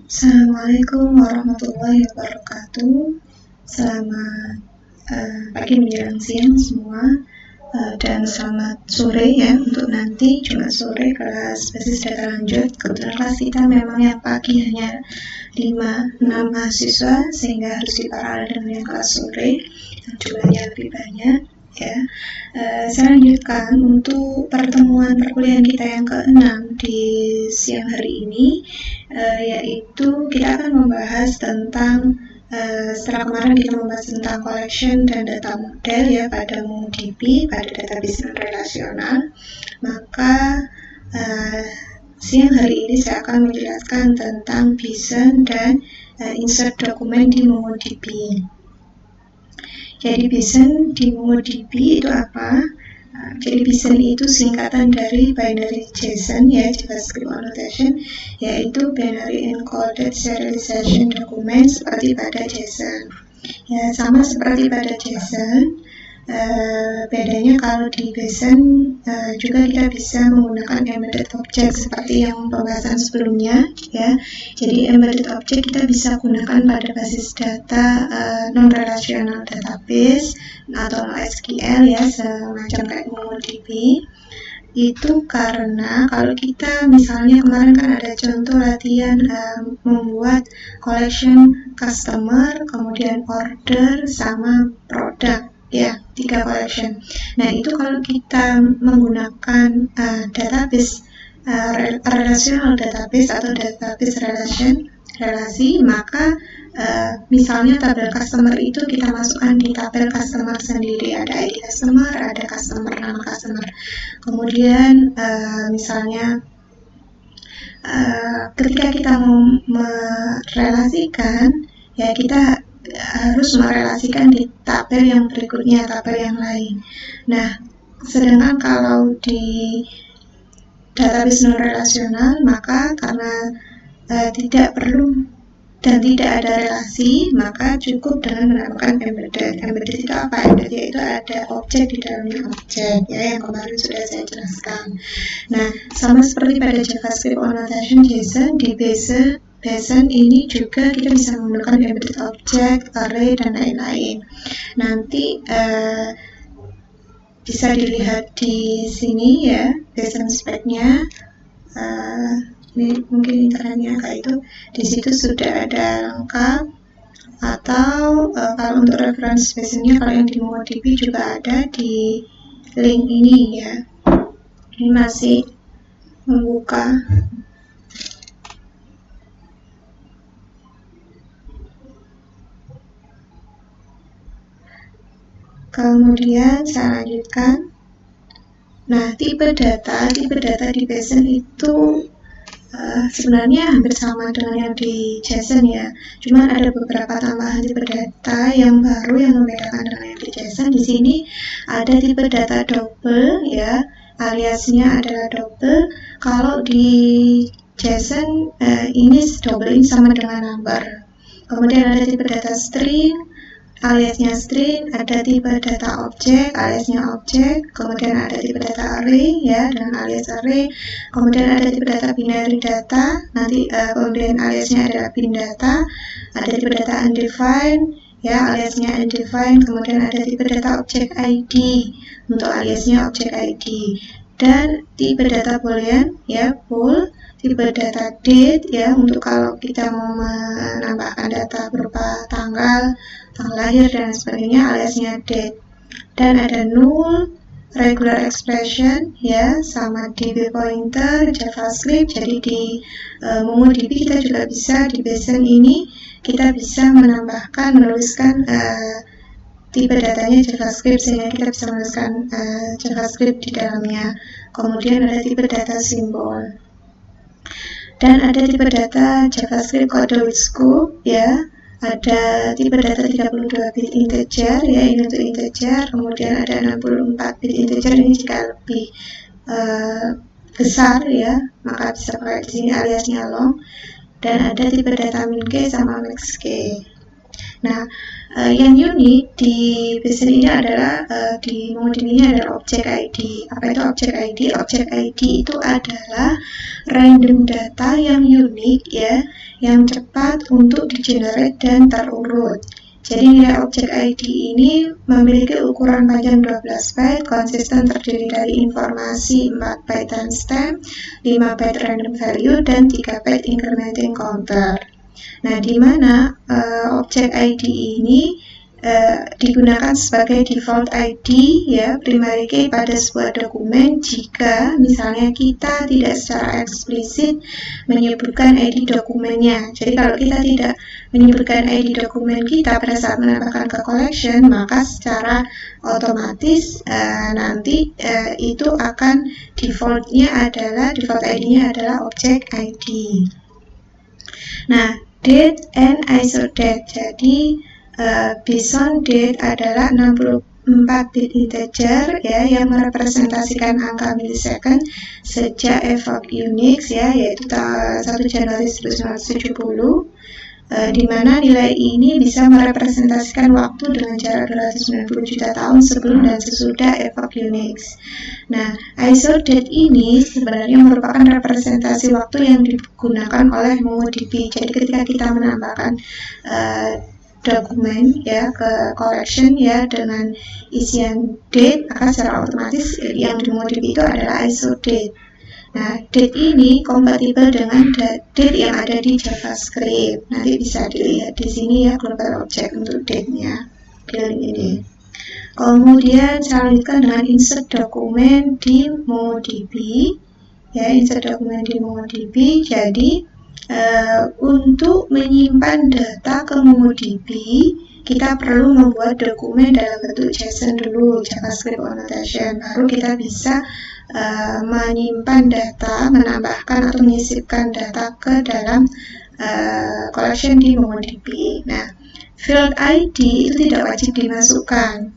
Assalamualaikum warahmatullahi wabarakatuh. Selamat pagi menjelang siang semua, dan selamat sore ya untuk nanti Jumat sore kelas basis data lanjut. Kebetulan kelas kita memang yang pagi hanya 5-6 mahasiswa sehingga harus diparalel dengan yang kelas sore yang jumlahnya lebih banyak ya. Saya lanjutkan untuk pertemuan perkuliahan kita yang ke-6 di siang hari ini, yaitu kita akan membahas tentang setelah kemarin kita membahas tentang collection dan data model ya pada MongoDB, pada database relasional, maka siang hari ini saya akan menjelaskan tentang Bison dan insert dokumen di MongoDB. Jadi Bison di MongoDB itu apa? Jadi Bison itu singkatan dari binary JSON ya, JavaScript annotation, yaitu binary encoded serialization document seperti pada JSON. Ya, sama seperti pada JSON. Bedanya kalau di Bison juga kita bisa menggunakan embedded object seperti yang pembahasan sebelumnya ya. Jadi embedded object kita bisa gunakan pada basis data non relational database atau SQL ya, semacam kayak MongoDB. Itu karena kalau kita misalnya kemarin kan ada contoh latihan membuat collection customer, kemudian order sama produk ya, 3 collection. Nah itu kalau kita menggunakan database relational database atau database relasi, maka misalnya tabel customer itu kita masukkan di tabel customer sendiri, ada ID customer, ada customer, nama customer. Kemudian misalnya ketika kita mau merelasikan ya, kita harus merelasikan di tabel yang berikutnya, tabel yang lain. Nah, sedangkan kalau di database non relasional, maka karena tidak perlu dan tidak ada relasi, maka cukup dengan menambahkan embedded. Embedded itu apa? Embedded itu ada objek di dalamnya objek ya, yang kemarin sudah saya jelaskan. Nah, sama seperti pada JavaScript annotation JSON, di Bison ini juga kita bisa menggunakan embedded object, array, dan lain-lain. Nanti bisa dilihat di sini ya, Bison spec-nya. Ini mungkin internetnya kayak itu. Di situ sudah ada lengkap. Atau kalau untuk reference Bison-nya, kalau yang di MongoDB juga ada di link ini ya. Ini masih membuka. Kemudian saya lanjutkan. Nah, tipe data di Bison itu sebenarnya hampir sama dengan yang di JSON ya. Cuman ada beberapa tambahan tipe data yang baru yang membedakan dengan yang di JSON. Di sini ada tipe data double ya, aliasnya adalah double. Kalau di JSON ini double ini sama dengan number. Kemudian ada tipe data string, aliasnya string, ada tipe data objek, aliasnya objek, kemudian ada tipe data array ya dengan alias array, kemudian ada tipe data binary data, nanti kemudian aliasnya adalah bin data, ada tipe data undefined ya, aliasnya undefined, kemudian ada tipe data objek ID untuk aliasnya objek ID, dan tipe data boolean ya, bool, tipe data date ya untuk kalau kita mau menambahkan data berupa tanggal lahir dan sebagainya, aliasnya date. Dan ada null, regular expression ya, sama DB pointer, JavaScript. Jadi di MongoDB kita juga bisa di Bison ini kita bisa menuliskan tipe datanya JavaScript sehingga kita bisa menuliskan JavaScript di dalamnya. Kemudian ada tipe data simbol. Dan ada tipe data JavaScript kode with scope ya, ada tipe data 32 bit integer ya, ini untuk integer, kemudian ada 64 bit integer, ini jika lebih besar ya, maka bisa pakai di sini aliasnya long, dan ada tipe data min k sama max k. Nah, Yang unik di BASIC ini adalah di MongoDB ini adalah objek ID. Apa itu objek ID? Objek ID itu adalah random data yang unik ya, yang cepat untuk di-generate dan terurut. Jadi nilai objek ID ini memiliki ukuran panjang 12 byte, konsisten terdiri dari informasi 4 byte timestamp, 5 byte random value, dan 3 byte incrementing counter. Nah, di mana objek ID ini digunakan sebagai default ID ya, primary key pada sebuah dokumen jika misalnya kita tidak secara eksplisit menyebutkan ID dokumennya. Jadi kalau kita tidak menyebutkan ID dokumen kita pada saat menambahkan ke collection, maka secara otomatis nanti itu akan default ID-nya adalah objek ID. Nah, date and isodate. Jadi Bison date adalah 64 bit integer ya, yang merepresentasikan angka millisecond sejak evoke Unix ya, yaitu 1 Januari 1970, di mana nilai ini bisa merepresentasikan waktu dengan jarak 290 juta tahun sebelum dan sesudah evoke Unix. Nah, isodate ini sebenarnya merupakan representasi waktu yang digunakan oleh MongoDB. Jadi ketika kita menambahkan dokumen ya ke collection ya dengan isian date, maka secara otomatis yang di MongoDB itu adalah isodate. Nah, date ini kompatibel dengan date yang ada di JavaScript. Nanti bisa dilihat di sini ya, global object untuk date-nya di link ini. Kemudian saya lanjutkan dengan insert dokumen di MongoDB. Ya, insert dokumen di MongoDB. Jadi untuk menyimpan data ke MongoDB, kita perlu membuat dokumen dalam bentuk JSON dulu, JavaScript annotation, baru kita bisa menyimpan data, menambahkan atau menyisipkan data ke dalam collection di MongoDB. Nah, field ID itu tidak wajib dimasukkan.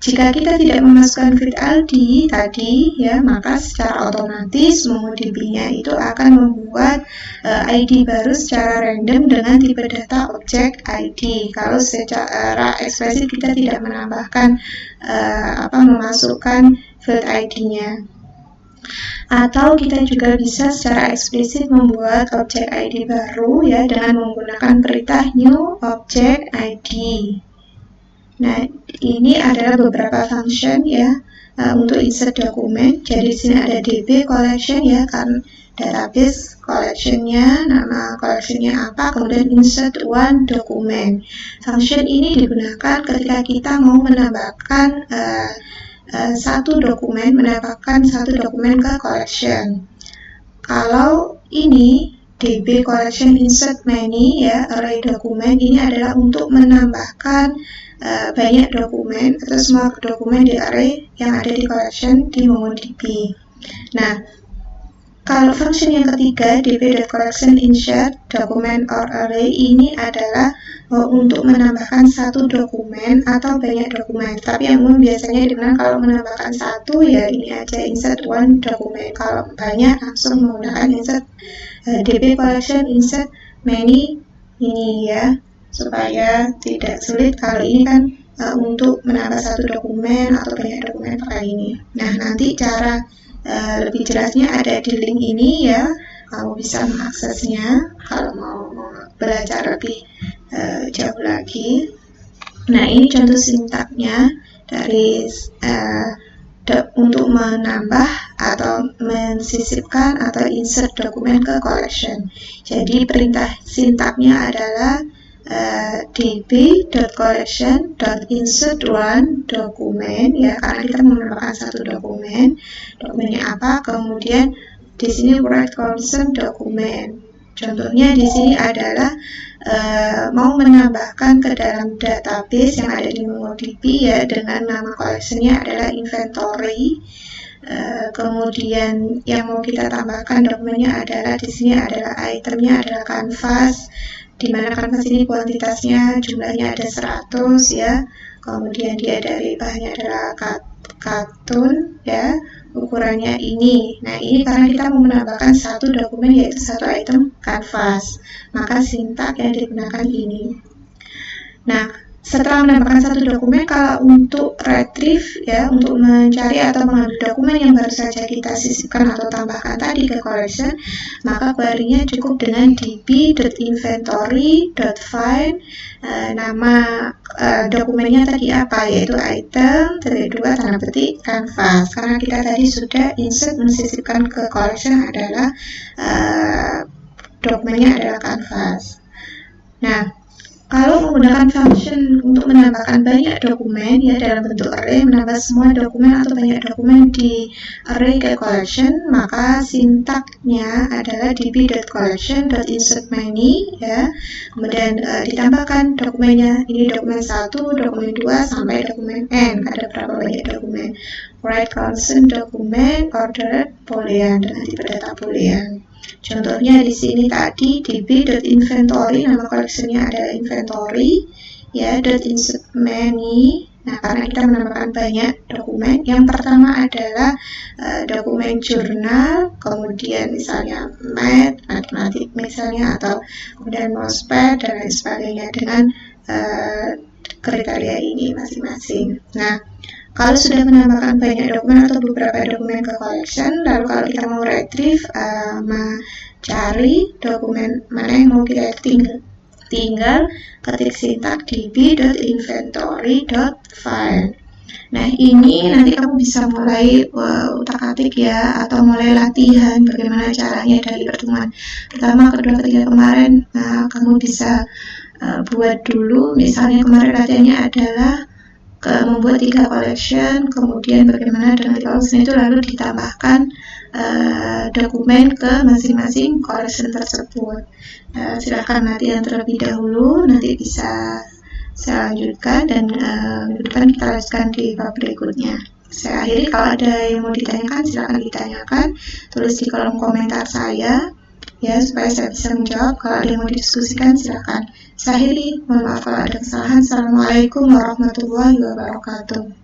Jika kita tidak memasukkan field ID tadi ya, maka secara otomatis MongoDB-nya itu akan membuat ID baru secara random dengan tipe data objek ID. Kalau secara eksplisit kita tidak menambahkan memasukkan field ID-nya. Atau kita juga bisa secara eksplisit membuat objek ID baru ya dengan menggunakan perintah new object ID. Nah, ini adalah beberapa function ya untuk insert dokumen. Jadi di sini ada DB collection ya, kan database collectionnya, nama collectionnya apa, kemudian insert one dokumen. Function ini digunakan ketika kita mau menambahkan satu dokumen ke collection. Kalau ini DB collection insert many ya, array dokumen, ini adalah untuk menambahkan banyak dokumen atau semua dokumen di array yang ada di collection di MongoDB. Nah, kalau function yang ketiga, db.collection insert document or array, ini adalah untuk menambahkan satu dokumen atau banyak dokumen. Tapi yang umum biasanya dimana kalau menambahkan satu ya ini aja insert one dokumen. Kalau banyak langsung menggunakan insert db collection insert many ini ya, supaya tidak sulit. Kalau ini kan untuk menambah satu dokumen atau banyak dokumen pakai ini. Nah, nanti cara lebih jelasnya ada di link ini ya, kamu bisa mengaksesnya kalau mau belajar lebih jauh lagi. Nah, ini contoh sintaknya dari untuk menambah atau mensisipkan atau insert dokumen ke collection. Jadi perintah sintaknya adalah db.collection.insert one dokumen ya, karena kita menambahkan satu dokumen. Dokumennya apa? Kemudian di sini write concern dokumen. Contohnya di sini adalah mau menambahkan ke dalam database yang ada di MongoDB ya, dengan nama collectionnya adalah inventory. Kemudian yang mau kita tambahkan dokumennya adalah di sini adalah itemnya adalah canvas, di mana kanvas ini kuantitasnya jumlahnya ada 100 ya, kemudian dia dari bahannya adalah kartun ya, ukurannya ini. Nah, ini karena kita mau menambahkan satu dokumen yaitu satu item kanvas, maka sintak yang digunakan ini. Nah, setelah menambahkan satu dokumen, kalau untuk retrieve ya, untuk mencari atau mengambil dokumen yang baru saja kita sisipkan atau tambahkan tadi ke collection, maka query-nya cukup dengan db.inventory.find nama dokumennya tadi apa, yaitu item, kedua tanda petik, canvas. Karena kita tadi sudah insert mensisipkan ke collection adalah dokumennya adalah canvas. Nah, kalau menggunakan function untuk menambahkan banyak dokumen ya dalam bentuk array, menambah semua dokumen atau banyak dokumen di array ke collection, maka sintaknya adalah db.collection.insertMany ya. Kemudian ditambahkan dokumennya, ini dokumen 1, dokumen 2 sampai dokumen n. Ada berapa banyak dokumen? Write constant dokumen, order boolean, dan tipe data boolean. Contohnya di sini tadi db.inventory, nama collectionnya adalah inventory ya, .insertMany. Nah, karena kita menambahkan banyak dokumen, yang pertama adalah dokumen jurnal, kemudian misalnya math, matematik misalnya, atau kemudian mousepad dan lain sebagainya dengan kriteria ini masing-masing. Nah, kalau sudah menambahkan banyak dokumen atau beberapa dokumen ke collection, lalu kalau kita mau retrieve, mencari dokumen mana yang mau kita tinggal ketik sintak db.inventory.find. Nah, ini nanti kamu bisa mulai utak-atik ya, atau mulai latihan bagaimana caranya dari pertemuan pertama, kedua, ketiga kemarin. Nah, kamu bisa buat dulu, misalnya kemarin latihannya adalah membuat 3 collection, kemudian bagaimana dengan collection itu lalu ditambahkan dokumen ke masing-masing collection tersebut. Silahkan latihan terlebih dahulu, nanti bisa saya lanjutkan, dan minggu depan kita lanjutkan di bab berikutnya. Saya akhiri, kalau ada yang mau ditanyakan silahkan ditanyakan, tulis di kolom komentar saya ya, supaya saya bisa menjawab. Kalau ada yang mau didiskusikan silahkan. Saya akhiri, mohon maaf kalau ada kesalahan. Assalamualaikum warahmatullahi wabarakatuh.